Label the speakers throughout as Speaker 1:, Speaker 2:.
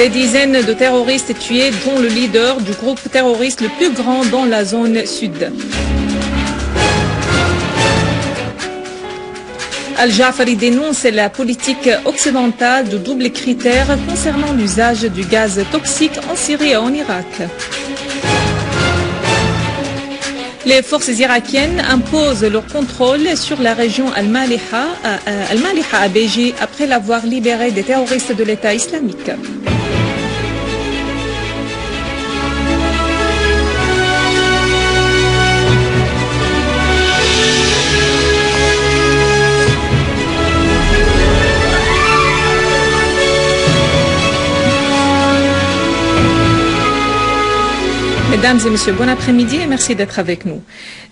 Speaker 1: Des dizaines de terroristes tués, dont le leader du groupe terroriste le plus grand dans la zone sud. Al-Jafari dénonce la politique occidentale de double critère concernant l'usage du gaz toxique en Syrie et en Irak. Les forces irakiennes imposent leur contrôle sur la région Al-Maliha à Béji après l'avoir libérée des terroristes de l'État islamique. Mesdames et messieurs, bon après-midi et merci d'être avec nous.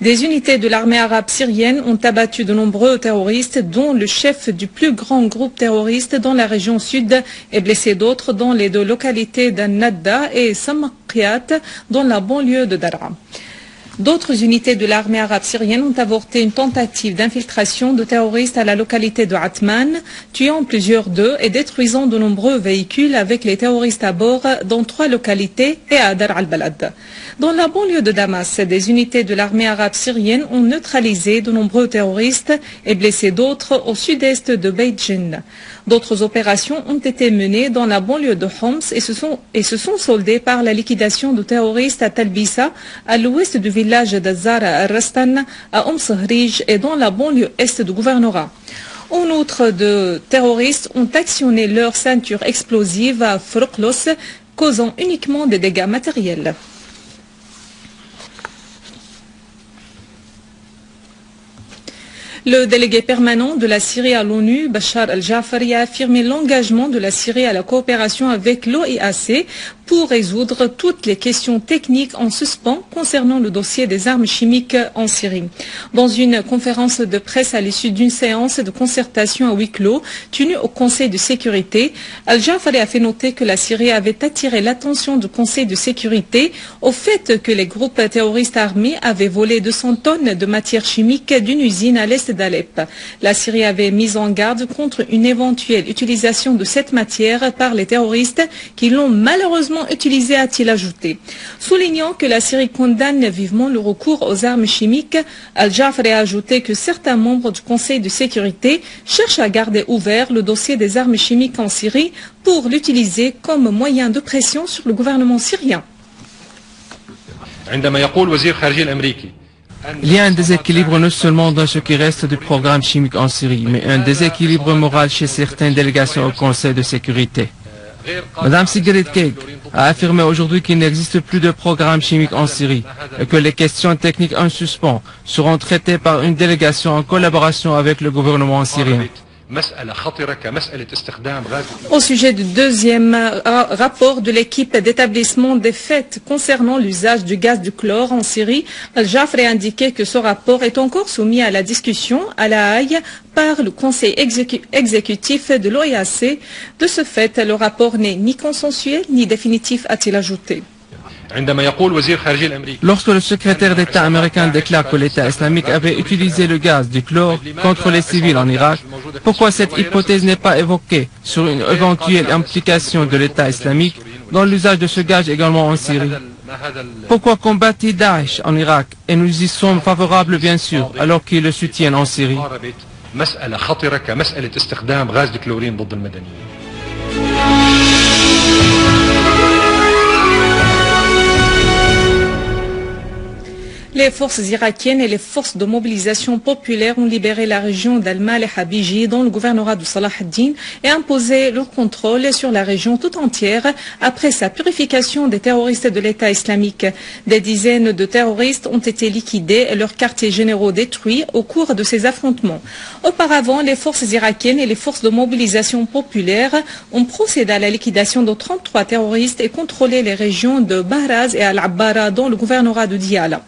Speaker 1: Des unités de l'armée arabe syrienne ont abattu de nombreux terroristes, dont le chef du plus grand groupe terroriste dans la région sud et blessé d'autres dans les deux localités d'An-Nadda et Samakriat dans la banlieue de Daraa. D'autres unités de l'armée arabe syrienne ont avorté une tentative d'infiltration de terroristes à la localité de Atman, tuant plusieurs d'eux et détruisant de nombreux véhicules avec les terroristes à bord dans 3 localités et à Dar al-Balad. Dans la banlieue de Damas, des unités de l'armée arabe syrienne ont neutralisé de nombreux terroristes et blessé d'autres au sud-est de Beit Jinn. D'autres opérations ont été menées dans la banlieue de Homs et se sont soldées par la liquidation de terroristes à Talbissa, à l'ouest du village d'Azara al-Rastan, à Omshrij et dans la banlieue est du gouvernorat. En outre, de terroristes ont actionné leur ceinture explosive à Froklos, causant uniquement des dégâts matériels. Le délégué permanent de la Syrie à l'ONU, Bachar al-Jafari, a affirmé l'engagement de la Syrie à la coopération avec l'OIAC pour résoudre toutes les questions techniques en suspens concernant le dossier des armes chimiques en Syrie. Dans une conférence de presse à l'issue d'une séance de concertation à huis clos tenue au Conseil de sécurité, al-Jafari a fait noter que la Syrie avait attiré l'attention du Conseil de sécurité au fait que les groupes terroristes armés avaient volé 200 tonnes de matières chimiques d'une usine à l'est d'Alep. La Syrie avait mis en garde contre une éventuelle utilisation de cette matière par les terroristes qui l'ont malheureusement utilisée, a-t-il ajouté. Soulignant que la Syrie condamne vivement le recours aux armes chimiques, al-Jafari a ajouté que certains membres du Conseil de sécurité cherchent à garder ouvert le dossier des armes chimiques en Syrie pour l'utiliser comme moyen de pression sur le gouvernement syrien.
Speaker 2: Il y a un déséquilibre non seulement dans ce qui reste du programme chimique en Syrie, mais un déséquilibre moral chez certaines délégations au Conseil de sécurité. Madame Sigrid Kaag a affirmé aujourd'hui qu'il n'existe plus de programme chimique en Syrie et que les questions techniques en suspens seront traitées par une délégation en collaboration avec le gouvernement syrien.
Speaker 1: Au sujet du deuxième rapport de l'équipe d'établissement des faits concernant l'usage du gaz du chlore en Syrie, al-Jafari a indiqué que ce rapport est encore soumis à la discussion à La Haye par le conseil exécutif de l'OIAC. De ce fait, le rapport n'est ni consensuel ni définitif, a-t-il ajouté.
Speaker 2: Lorsque le secrétaire d'État américain déclare que l'État islamique avait utilisé le gaz du chlore contre les civils en Irak, pourquoi cette hypothèse n'est pas évoquée sur une éventuelle implication de l'État islamique dans l'usage de ce gaz également en Syrie? Pourquoi combattre Daesh en Irak et nous y sommes favorables bien sûr alors qu'ils le soutiennent en Syrie?
Speaker 1: Les forces irakiennes et les forces de mobilisation populaire ont libéré la région d'Al-Malih à Béji dans le gouvernorat de Salah ad-Din et imposé leur contrôle sur la région tout entière après sa purification des terroristes de l'État islamique. Des dizaines de terroristes ont été liquidés et leurs quartiers généraux détruits au cours de ces affrontements. Auparavant, les forces irakiennes et les forces de mobilisation populaire ont procédé à la liquidation de 33 terroristes et contrôlé les régions de Bahraz et Al-Abbara dans le gouvernorat de Diyala.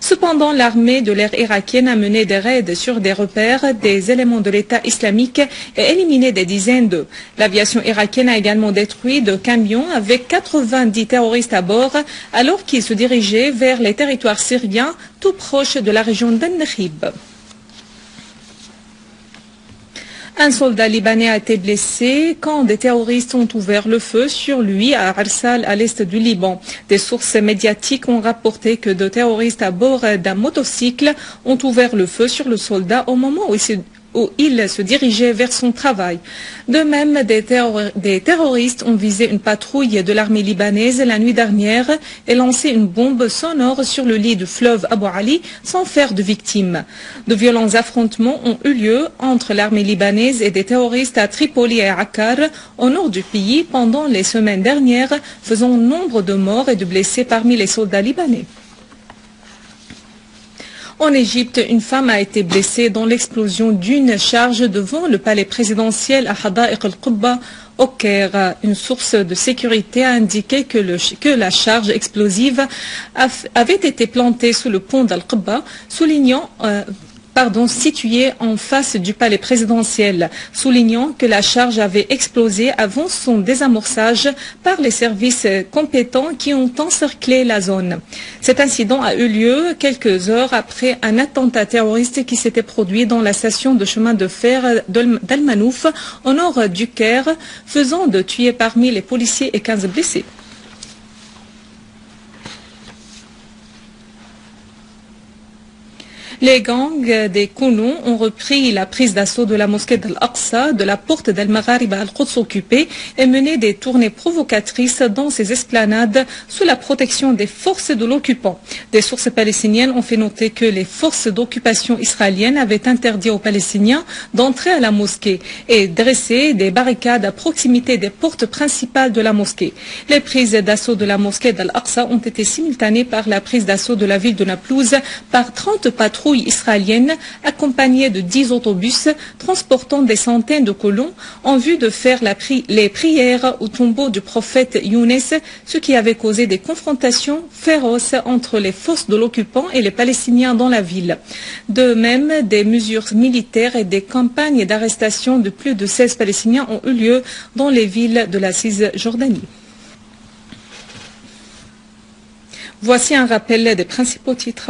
Speaker 1: Cependant, l'armée de l'air irakienne a mené des raids sur des repères des éléments de l'État islamique et éliminé des dizaines d'eux. L'aviation irakienne a également détruit 2 camions avec 90 terroristes à bord alors qu'ils se dirigeaient vers les territoires syriens tout proches de la région d'An-Nakhib. Un soldat libanais a été blessé quand des terroristes ont ouvert le feu sur lui à Arsal, à l'est du Liban. Des sources médiatiques ont rapporté que deux terroristes à bord d'un motocycle ont ouvert le feu sur le soldat au moment où il se dirigeait vers son travail. De même, des terroristes ont visé une patrouille de l'armée libanaise la nuit dernière et lancé une bombe sonore sur le lit du fleuve Abou Ali sans faire de victimes. De violents affrontements ont eu lieu entre l'armée libanaise et des terroristes à Tripoli et à Akkar, au nord du pays, pendant les semaines dernières, faisant nombre de morts et de blessés parmi les soldats libanais. En Égypte, une femme a été blessée dans l'explosion d'une charge devant le palais présidentiel à Hada'iq al-Qubba au Caire. Une source de sécurité a indiqué que la charge explosive avait été plantée sous le pont d'Al-Qubba, situé en face du palais présidentiel, soulignant que la charge avait explosé avant son désamorçage par les services compétents qui ont encerclé la zone. Cet incident a eu lieu quelques heures après un attentat terroriste qui s'était produit dans la station de chemin de fer d'Al-Manouf, au nord du Caire, faisant de tuer parmi les policiers et 15 blessés. Les gangs des colons ont repris la prise d'assaut de la mosquée d'Al-Aqsa, de la porte d'Al-Magharib à Al-Quds occupée et mené des tournées provocatrices dans ces esplanades sous la protection des forces de l'occupant. Des sources palestiniennes ont fait noter que les forces d'occupation israéliennes avaient interdit aux Palestiniens d'entrer à la mosquée et dressé des barricades à proximité des portes principales de la mosquée. Les prises d'assaut de la mosquée d'Al-Aqsa ont été simultanées par la prise d'assaut de la ville de Naplouse par 30 patrouilles israéliennes accompagnées de 10 autobus transportant des centaines de colons en vue de faire les prières au tombeau du prophète Younes, ce qui avait causé des confrontations féroces entre les forces de l'occupant et les Palestiniens dans la ville. De même, des mesures militaires et des campagnes d'arrestation de plus de 16 Palestiniens ont eu lieu dans les villes de la Cisjordanie. Voici un rappel des principaux titres.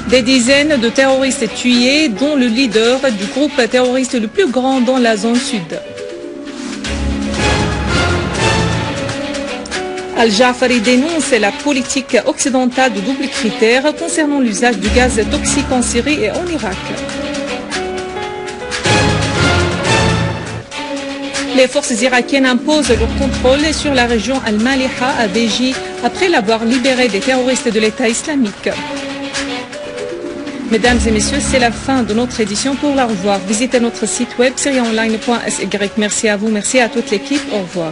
Speaker 1: Des dizaines de terroristes tués, dont le leader du groupe terroriste le plus grand dans la zone sud. Al-Jafari dénonce la politique occidentale de double critère concernant l'usage du gaz toxique en Syrie et en Irak. Les forces irakiennes imposent leur contrôle sur la région Al-Maliha à Béji après l'avoir libéré des terroristes de l'État islamique. Mesdames et messieurs, c'est la fin de notre édition. Pour la revoir, visitez notre site web syriaonline.sy. Merci à vous, merci à toute l'équipe. Au revoir.